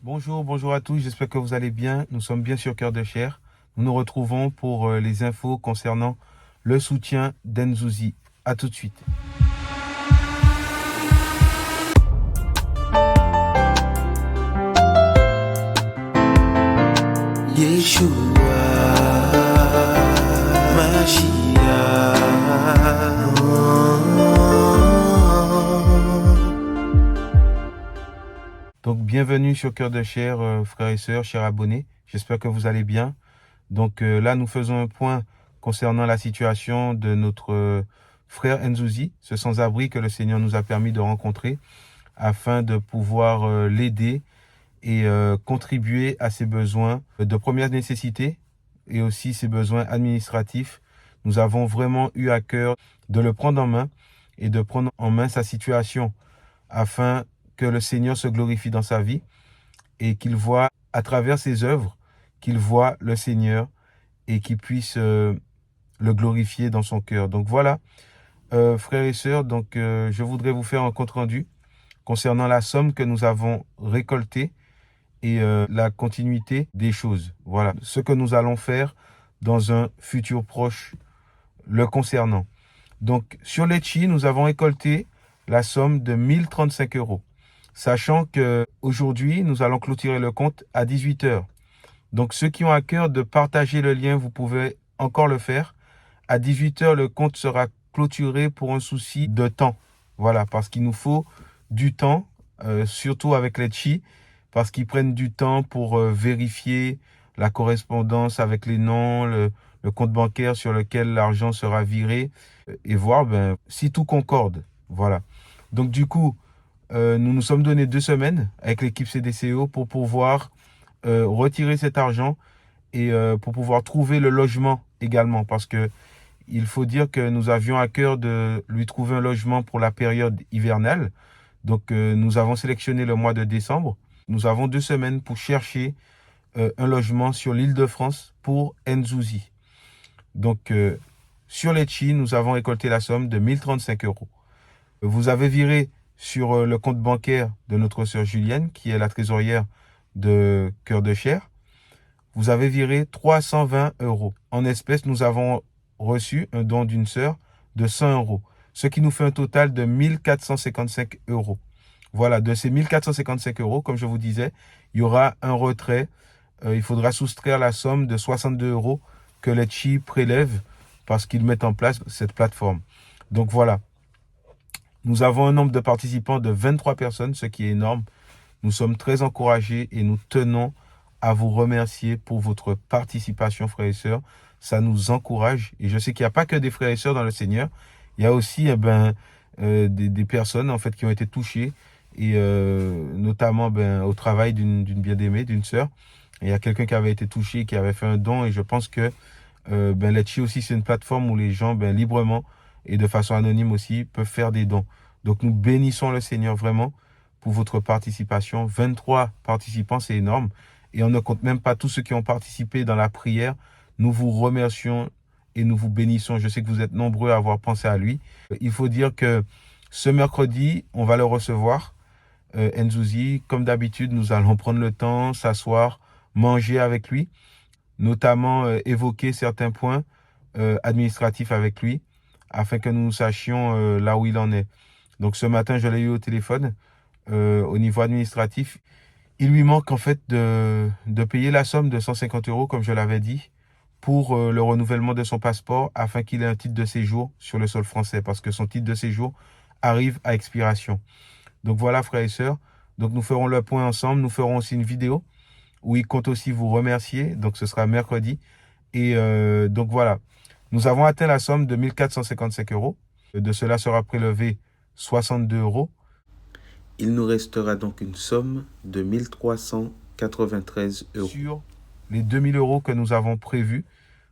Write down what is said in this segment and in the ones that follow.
Bonjour à tous, j'espère que vous allez bien. Nous sommes bien sur Cœur de Chair. Nous nous retrouvons pour les infos concernant le soutien d'Enzouzi. A tout de suite. Yeshua, Mashiach. Donc bienvenue sur Cœur de Chair, frères et sœurs, chers abonnés. J'espère que vous allez bien. Donc là, nous faisons un point concernant la situation de notre frèreEnzouzi, ce sans-abri que le Seigneur nous a permis de rencontrer afin de pouvoir l'aider et contribuer à ses besoins de première nécessité et aussi ses besoins administratifs. Nous avons vraiment eu à cœur de le prendre en main et de prendre en main sa situation afin que le Seigneur se glorifie dans sa vie et qu'il voit à travers ses œuvres, qu'il voit le Seigneur et qu'il puisse le glorifier dans son cœur. Donc voilà, frères et sœurs, je voudrais vous faire un compte-rendu concernant la somme que nous avons récoltée et la continuité des choses. Voilà, ce que nous allons faire dans un futur proche le concernant. Donc, sur Litchi, nous avons récolté la somme de 1035 €. Sachant que aujourd'hui, nous allons clôturer le compte à 18 h. Donc, ceux qui ont à cœur de partager le lien, vous pouvez encore le faire. À 18 h, le compte sera clôturé pour un souci de temps. Voilà, parce qu'il nous faut du temps, surtout avec Litchi, parce qu'ils prennent du temps pour vérifier la correspondance avec les noms, le compte bancaire sur lequel l'argent sera viré et voir si tout concorde. Voilà. Donc du coup, nous nous sommes donné 2 semaines avec l'équipe CDCO pour pouvoir retirer cet argent et pour pouvoir trouver le logement également. Parce que il faut dire que nous avions à cœur de lui trouver un logement pour la période hivernale. Donc nous avons sélectionné le mois de décembre. Nous avons 2 semaines pour chercher un logement sur l'Île-de-France pourEnzouzi. Donc, sur Litchi, nous avons récolté la somme de 1035 €. Vous avez viré sur le compte bancaire de notre sœur Julienne, qui est la trésorière de Cœur de Chair. Vous avez viré 320 €. En espèces, nous avons reçu un don d'une sœur de 100 €, ce qui nous fait un total de 1455 €. Voilà, de ces 1455 €, comme je vous disais, il y aura un retrait. Il faudra soustraire la somme de 62 € que Litchi prélève parce qu'ils mettent en place cette plateforme. Donc voilà, nous avons un nombre de participants de 23 personnes, ce qui est énorme. Nous sommes très encouragés et nous tenons à vous remercier pour votre participation, frères et sœurs. Ça nous encourage et je sais qu'il n'y a pas que des frères et sœurs dans le Seigneur. Il y a aussi des personnes en fait qui ont été touchées et notamment au travail d'une bien-aimée, d'une sœur. Il y a quelqu'un qui avait été touché, qui avait fait un don et je pense que Litchi aussi c'est une plateforme où les gens librement et de façon anonyme aussi peuvent faire des dons. Donc nous bénissons le Seigneur vraiment pour votre participation. 23 participants, c'est énorme et on ne compte même pas tous ceux qui ont participé dans la prière. Nous vous remercions et nous vous bénissons. Je sais que vous êtes nombreux à avoir pensé à lui. Il faut dire que ce mercredi, on va le recevoir.Enzouzi, comme d'habitude, nous allons prendre le temps, s'asseoir, manger avec lui, notamment évoquer certains points administratifs avec lui, afin que nous sachions là où il en est. Donc ce matin, je l'ai eu au téléphone, au niveau administratif. Il lui manque en fait de payer la somme de 150 €, comme je l'avais dit, pour le renouvellement de son passeport, afin qu'il ait un titre de séjour sur le sol français, parce que son titre de séjour arrive à expiration. Donc voilà, frères et sœurs. Donc nous ferons le point ensemble. Nous ferons aussi une vidéo où il compte aussi vous remercier. Donc ce sera mercredi. Et donc voilà. Nous avons atteint la somme de 1455 €. De cela sera prélevé 62 €. Il nous restera donc une somme de 1393 €. Sur les 2000 € que nous avons prévus.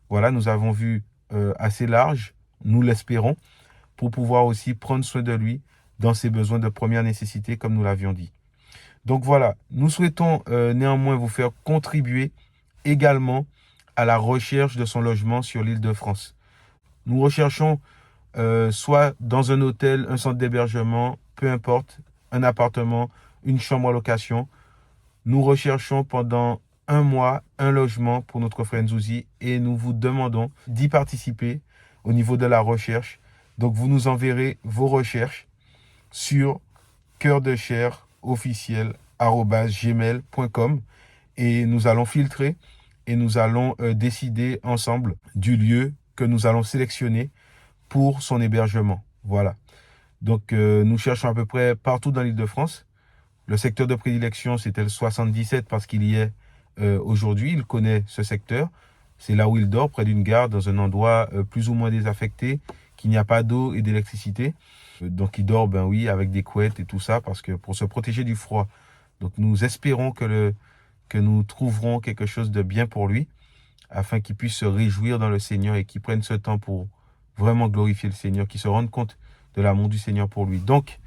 Voilà, nous avons vu assez large, nous l'espérons, pour pouvoir aussi prendre soin de lui dans ses besoins de première nécessité, comme nous l'avions dit. Donc voilà, nous souhaitons néanmoins vous faire contribuer également à la recherche de son logement sur l'Île-de-France. Nous recherchons soit dans un hôtel, un centre d'hébergement, peu importe, un appartement, une chambre à location, Nous recherchons pendant un mois un logement pour notre frère Nzouzi et nous vous demandons d'y participer au niveau de la recherche. Donc, vous nous enverrez vos recherches sur cœurdechairofficiel@gmail.com et nous allons filtrer et nous allons décider ensemble du lieu que nous allons sélectionner pour son hébergement. Voilà. Donc, nous cherchons à peu près partout dans l'Île-de-France. Le secteur de prédilection, c'était le 77 parce qu'il y est aujourd'hui. Il connaît ce secteur. C'est là où il dort, près d'une gare, dans un endroit plus ou moins désaffecté, qu'il n'y a pas d'eau et d'électricité. Donc, il dort, ben oui, avec des couettes et tout ça, parce que pour se protéger du froid. Donc, nous espérons que nous trouverons quelque chose de bien pour lui, afin qu'il puisse se réjouir dans le Seigneur et qu'il prenne ce temps pour vraiment glorifier le Seigneur, qu'il se rende compte de l'amour du Seigneur pour lui. Donc,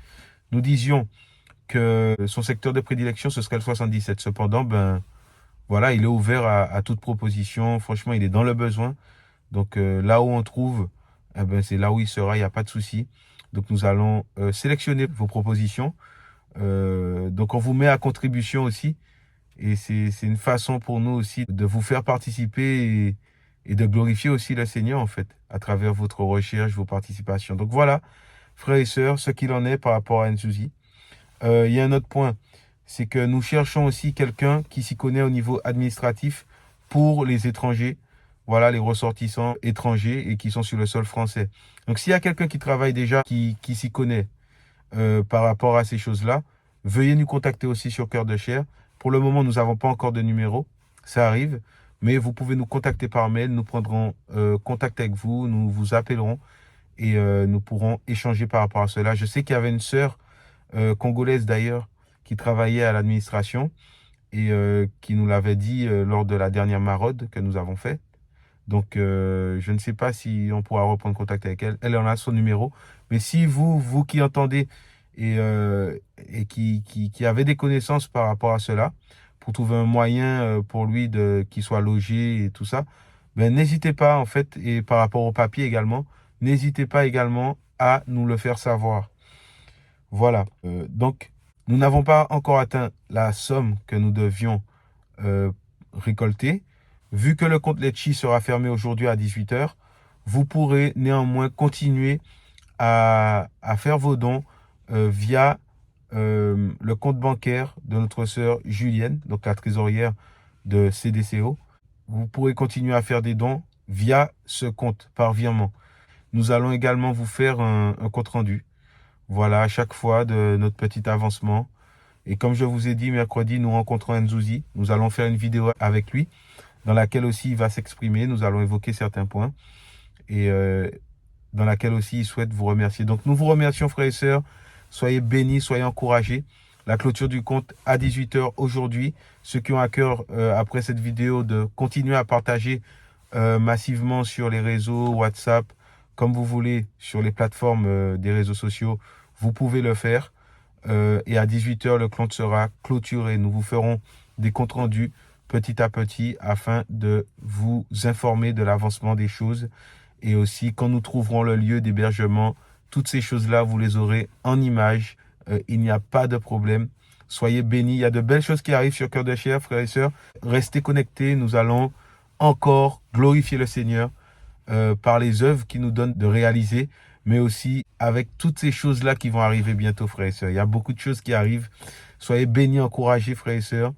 nous disions que son secteur de prédilection, ce serait le 77. Cependant, ben voilà, il est ouvert à toute proposition. Franchement, il est dans le besoin. Donc, là où on trouve, eh ben, c'est là où il sera, il n'y a pas de souci. Donc, nous allons sélectionner vos propositions. Donc, on vous met à contribution aussi. Et c'est une façon pour nous aussi de vous faire participer et de glorifier aussi le Seigneur, en fait, à travers votre recherche, vos participations. Donc, voilà, frères et sœurs, ce qu'il en est par rapport à Nzouzi. Il y a un autre point, c'est que nous cherchons aussi quelqu'un qui s'y connaît au niveau administratif pour les étrangers, voilà, les ressortissants étrangers et qui sont sur le sol français. Donc, s'il y a quelqu'un qui travaille déjà, qui s'y connaît par rapport à ces choses-là, veuillez nous contacter aussi sur Cœur de Chair. Pour le moment, nous n'avons pas encore de numéro, ça arrive, mais vous pouvez nous contacter par mail, nous prendrons contact avec vous, nous vous appellerons et nous pourrons échanger par rapport à cela. Je sais qu'il y avait une sœur congolaise d'ailleurs, qui travaillait à l'administration et qui nous l'avait dit lors de la dernière maraude que nous avons faite. Donc, je ne sais pas si on pourra reprendre contact avec elle. Elle en a son numéro. Mais si vous qui entendez et qui avez des connaissances par rapport à cela, pour trouver un moyen pour lui qu'il soit logé et tout ça, ben, n'hésitez pas en fait, et par rapport au papier également, n'hésitez pas également à nous le faire savoir. Voilà, donc nous n'avons pas encore atteint la somme que nous devions récolter. Vu que le compte Litchi sera fermé aujourd'hui à 18h, vous pourrez néanmoins continuer à faire vos dons via le compte bancaire de notre sœur Julienne, donc la trésorière de CDCO. Vous pourrez continuer à faire des dons via ce compte par virement. Nous allons également vous faire un compte rendu. Voilà, à chaque fois de notre petit avancement. Et comme je vous ai dit, mercredi, nous rencontrons Nzouzi. Nous allons faire une vidéo avec lui, dans laquelle aussi il va s'exprimer. Nous allons évoquer certains points. Et dans laquelle aussi il souhaite vous remercier. Donc, nous vous remercions, frères et sœurs. Soyez bénis, soyez encouragés. La clôture du compte à 18h aujourd'hui. Ceux qui ont à cœur, après cette vidéo, de continuer à partager massivement sur les réseaux, WhatsApp, comme vous voulez, sur les plateformes des réseaux sociaux, vous pouvez le faire. Et à 18h, le compte sera clôturé. Nous vous ferons des comptes rendus petit à petit afin de vous informer de l'avancement des choses. Et aussi, quand nous trouverons le lieu d'hébergement, toutes ces choses-là, vous les aurez en images. Il n'y a pas de problème. Soyez bénis. Il y a de belles choses qui arrivent sur Cœur de Chair, frères et sœurs. Restez connectés. Nous allons encore glorifier le Seigneur par les œuvres qu'il nous donne de réaliser, mais aussi avec toutes ces choses-là qui vont arriver bientôt, frères et sœurs. Il y a beaucoup de choses qui arrivent. Soyez bénis, encouragés, frères et sœurs.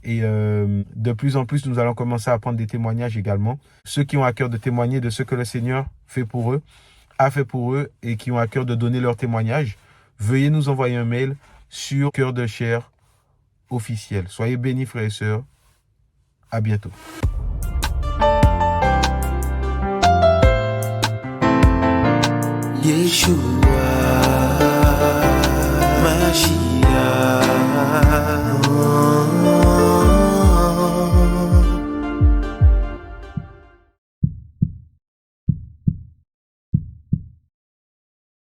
Et de plus en plus, nous allons commencer à prendre des témoignages également. Ceux qui ont à cœur de témoigner de ce que le Seigneur fait pour eux, a fait pour eux, et qui ont à cœur de donner leur témoignage, veuillez nous envoyer un mail sur Cœur de Chair officiel. Soyez bénis, frères et sœurs. À bientôt. Yeshua, Mashiach.